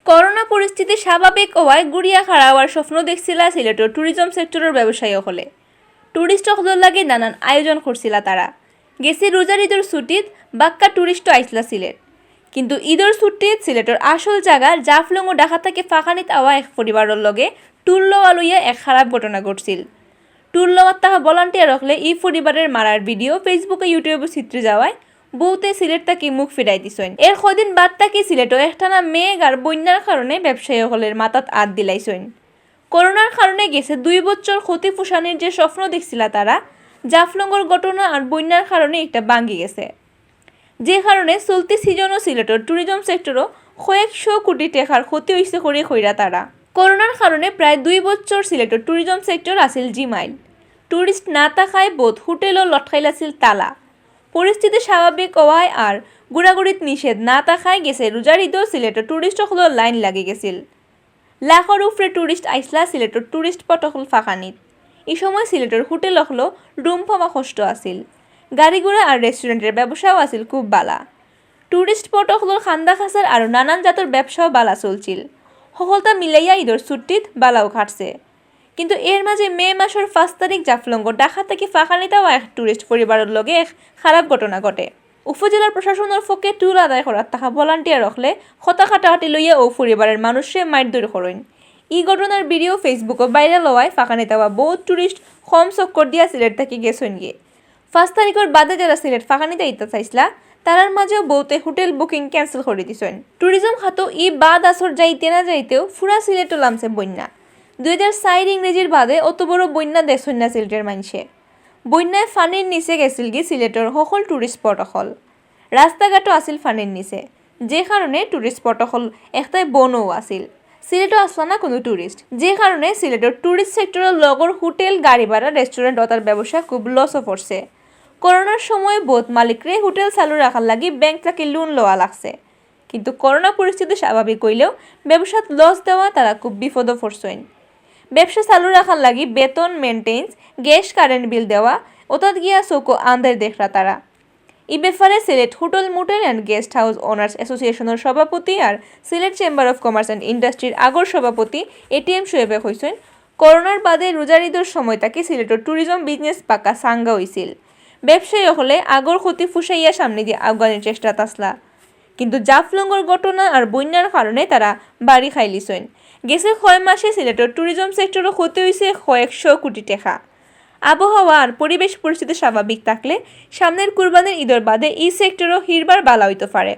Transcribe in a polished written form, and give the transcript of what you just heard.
Corona পরিস্থিতি স্বাভাবিক হওয়ায় গুড়িয়া খাড়া হওয়ার স্বপ্ন দেখছিল সিলেটের ট্যুরিজম সেক্টরের ব্যবসায়ী হলে ট্যুরিস্ট হলর লাগে নানান আয়োজন করছিল তারা গেছে রোজার ঈদের ছুটিত বাক্কা ট্যুরিস্টও আইসলা সিলেট কিন্তু ঈদের ছুটিত সিলেটের আসল জায়গা জাফলং ও ঢাকা থেকে ফাঁকানিত আওয়া এক পরিবারের লগে ট্যুর লওয়া লইয়া এক খারাপ ঘটনা ঘটছিল। ট্যুর লওয়ার তাহা ভলান্টিয়ার রখলে এই পরিবারের মারার ভিডিও ফেসবুকে ইউটিউবে চিত্রে যাওয়ায় বউতে সিলেট তাকে মুখ ফিরাই দিছেন। এর কদিন বাদ তাকে সিলেটও একটানা মেঘ আর বন্যার কারণে ব্যবসায়ী হলের মাথাত আত দিলাইছেন। করোনার কারণে গেছে 2 বছর ক্ষতি ফুসানির যে স্বপ্ন দেখছিল তারা জাফলংয়ের ঘটনা আর বন্যার কারণে একটা ভাঙ্গি গেছে, যে কারণে চলতি সিজনও সিলেটের ট্যুরিজম সেক্টরও কয়েকশো কোটি টাকার ক্ষতি হয়েছে করে কইরা তারা। করোনার কারণে প্রায় 2 বছর সিলেটের ট্যুরিজম সেক্টর আছিল জিমাইল, ট্যুরিস্ট না থাকায় বোধ হোটেলও লটকাইলাছিল তালা। পরিস্থিতি স্বাভাবিক হওয়ায় আর গুড়াগুড়িত নিষেধ না থাকায় গেছে রোজার ঈদেও সিলেটের ট্যুরিস্ট হলের লাইন লাগি গেছিল। লাখের উপরে ট্যুরিস্ট আইসলা সিলেটের ট্যুরিস্ট স্পট হল ফাঁকানিত। এই সময় সিলেটের হোটেল হলো রুম পাওয়া কষ্ট আছিল, গাড়ি ঘোড়া আর রেস্টুরেন্টের ব্যবসাও আছিল খুব বালা। ট্যুরিস্ট স্পট হলোর খান্দা খাসার আর নানান জাতের ব্যবসাও বালা চলছিল। সকলটা মিলাইয়া ঈদের ছুটিত বালাও খাটছে। কিন্তু এর মাঝে মে মাসের 5 তারিখ জাফলং ঢাকা থেকে ফাঁকানিতেও এক ট্যুরিস্ট পরিবারের লগে এক খারাপ ঘটনা ঘটে। উপজেলার প্রশাসনের পক্ষে ট্যুর আদায় করার তাহা ভলান্টিয়ার রখলে খতা খাটাহাটি লইয়া ও পরিবারের মানুষে মারধর করেন। এই ঘটনার ভিডিও ফেসবুকে ভাইরাল হওয়ায় ফাঁকানিতে বহুত ট্যুরিস্ট কম চক্কর দিয়া সিলেট থেকে গেছেন গিয়ে। 5 তারিখের বাদে যারা সিলেট ফাঁকানিতে ইত্যা চাইছিলা তারার মাঝেও বহুতে হোটেল বুকিং ক্যান্সেল করে দিছেন। ট্যুরিজম খাতো ই বাদ আসর যাইতে না যাইতেও ফুরা সিলেটও লামছে বন্যা। 2004 ইংরেজির বাদে অত বড় বন্যা দেখছেন না সিলেটের মানুষে। বন্যায় ফানির নিচে গেছিল গি সিলেটের সকল ট্যুরিস্ট স্পট হল, রাস্তাঘাটও আছিল ফানির নিচে, যে কারণে ট্যুরিস্ট স্পট হল একটাই বনও আছিল। সিলেটও আসলা না কোনো ট্যুরিস্ট, যে কারণে সিলেটের ট্যুরিস্ট সেক্টরের লগর হোটেল, গাড়ি ভাড়া, রেস্টুরেন্ট ও তার ব্যবসা খুব লসও পড়ছে। করোনার সময় বোধ মালিকরে হোটেল চালু রাখার লাগি ব্যাংক থেকে লোন লওয়া লাগছে, কিন্তু করোনা পরিস্থিতি স্বাভাবিক হইলেও ব্যবসাত লস দেওয়া তারা খুব বিপদও পড়ছেন। ব্যবসা চালু রাখার লাগি বেতন, মেনটেন্স, গ্যাস, কারেন্ট বিল দেওয়া ওতাত গিয়া চৌকো আন্দার দেখরা তারা। এই ব্যাপারে Sylhet hotel, motel and guest house owners অ্যাসোসিয়েশনের সভাপতি আর Sylhet chamber of commerce and ইন্ডাস্ট্রির আগর সভাপতি এটিএম শোয়েবে হয়েছেন করোনার বাদে রোজার ঈদের সময় তাকে সিলেটের ট্যুরিজম বিজনেস পাকা সাঙ্গা হয়েছিল। ব্যবসায়ী হলে আগর ক্ষতি ফুসাইয়া সামনে দিয়ে আফগানের চেষ্টা তাসলা, কিন্তু জাফলংয়ের ঘটনা আর বন্যার কারণে তারা বাড়ি খাইলিছেন। গেছে 6 মাসে সিলেটের ট্যুরিজম সেক্টরও ক্ষতি হয়েছে কয়েকশো কোটি টাকা। আবহাওয়া আর পরিবেশ পরিস্থিতি স্বাভাবিক থাকলে সামনের কুরবানির ঈদের বাদে এই সেক্টরও হিরবার বালা হইতে পারে।